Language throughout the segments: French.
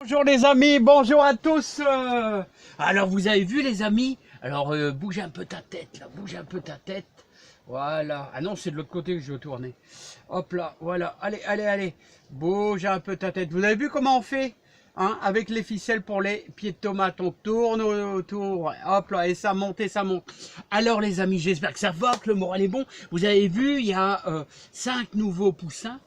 Bonjour les amis, bonjour à tous. Alors vous avez vu les amis, alors bouge un peu ta tête là, bouge un peu ta tête. Voilà, ah non c'est de l'autre côté que je veux tourner. Hop là, voilà, allez, bouge un peu ta tête. Vous avez vu comment on fait hein, avec les ficelles pour les pieds de tomate, on tourne autour, hop là, et ça monte et ça monte. Alors les amis, j'espère que ça va, que le moral est bon. Vous avez vu, il y a 5 nouveaux poussins.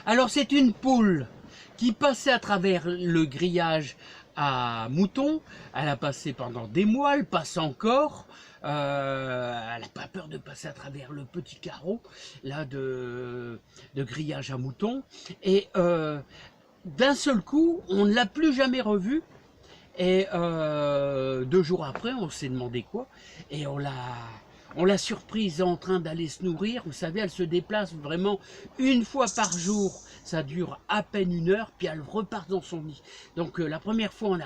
Alors c'est une poule qui passait à travers le grillage à moutons. Elle a passé pendant des mois, elle passe encore. Elle n'a pas peur de passer à travers le petit carreau là de grillage à moutons. Et d'un seul coup, on ne l'a plus jamais revue. Et 2 jours après, on s'est demandé quoi. Et on l'a surprise en train d'aller se nourrir. Vous savez, elle se déplace vraiment une fois par jour. Ça dure à peine 1 heure, puis elle repart dans son nid. Donc la première fois,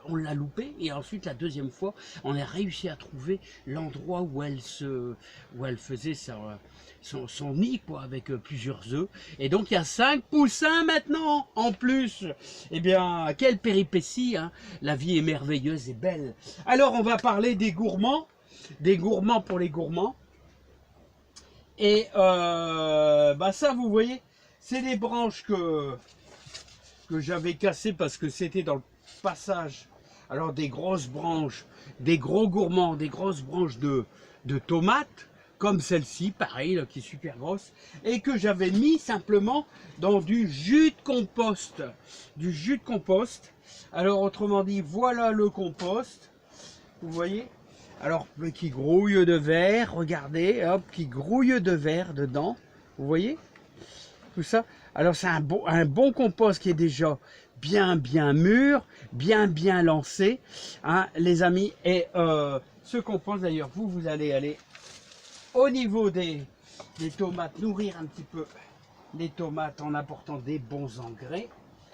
on l'a loupé, et ensuite la deuxième fois, on a réussi à trouver l'endroit où elle faisait son nid, quoi, avec plusieurs œufs. Et donc il y a 5 poussins maintenant, en plus. Eh bien, quelle péripétie, hein. La vie est merveilleuse et belle. Alors on va parler des gourmands pour les gourmands. Et bah ça, vous voyez, c'est des branches que j'avais cassées parce que c'était dans le passage. Alors des grosses branches, des gros gourmands, des grosses branches de tomates, comme celle-ci, pareil, là, qui est super grosse, et que j'avais mis simplement dans du jus de compost. Du jus de compost. Alors autrement dit, voilà le compost, vous voyez. Alors, qui grouille de verre, regardez, hop, qui grouille de verre dedans, vous voyez, tout ça. Alors, c'est un bon compost qui est déjà bien mûr, bien lancé, hein, les amis. Et ce compost, d'ailleurs, vous allez aller au niveau des tomates, nourrir un petit peu les tomates en apportant des bons engrais.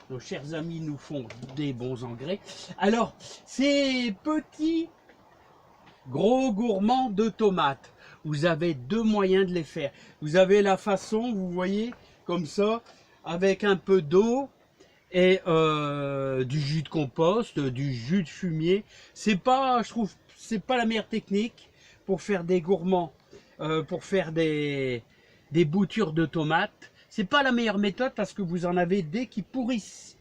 Nos chers amis nous font des bons engrais. Alors, ces petits gros gourmands de tomates, vous avez 2 moyens de les faire. Vous avez la façon, vous voyez, comme ça, avec un peu d'eau et du jus de compost, du jus de fumier. C'est pas, je trouve, c'est pas la meilleure technique pour faire des gourmands, pour faire des boutures de tomates. C'est pas la meilleure méthode parce que vous en avez des qui pourrissent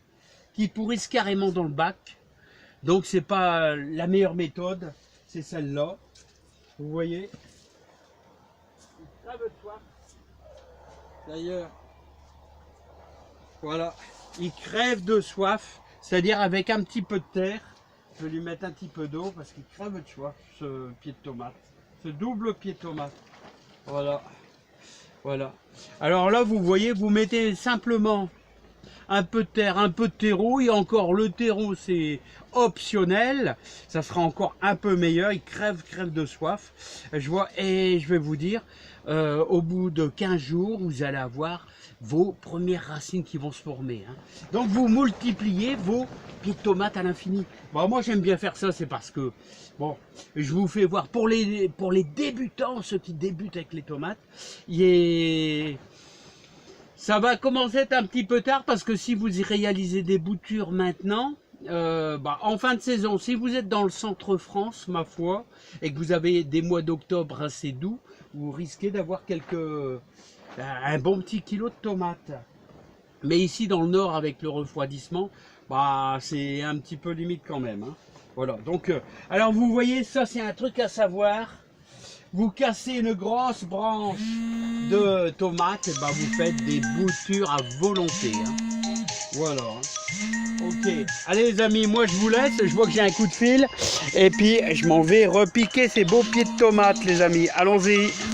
carrément dans le bac. Donc c'est pas la meilleure méthode. C'est celle-là, vous voyez. D'ailleurs, voilà, il crève de soif, c'est-à-dire avec un petit peu de terre. Je vais lui mettre un petit peu d'eau parce qu'il crève de soif, ce pied de tomate, ce double pied de tomate. Voilà, voilà. Alors là, vous voyez, vous mettez simplement un peu de terre, un peu de terreau, et encore le terreau c'est optionnel, ça sera encore un peu meilleur, il crève de soif. Et je vais vous dire, au bout de 15 jours, vous allez avoir vos premières racines qui vont se former. Hein. Donc vous multipliez vos pieds de tomates à l'infini. Bon, moi j'aime bien faire ça, c'est parce que, bon, je vous fais voir, pour les débutants, ceux qui débutent avec les tomates, ça va commencer à être un petit peu tard parce que si vous y réalisez des boutures maintenant, en fin de saison, si vous êtes dans le centre France, ma foi, et que vous avez des mois d'octobre assez doux, vous risquez d'avoir un bon petit kilo de tomates. Mais ici dans le nord, avec le refroidissement, c'est un petit peu limite quand même. Hein. Voilà. Donc, alors vous voyez, ça c'est un truc à savoir. Vous cassez une grosse branche de tomates, et vous faites des boutures à volonté. Hein. Voilà. Hein. Ok. Allez les amis, moi je vous laisse. Je vois que j'ai un coup de fil. Et puis je m'en vais repiquer ces beaux pieds de tomates, les amis. Allons-y.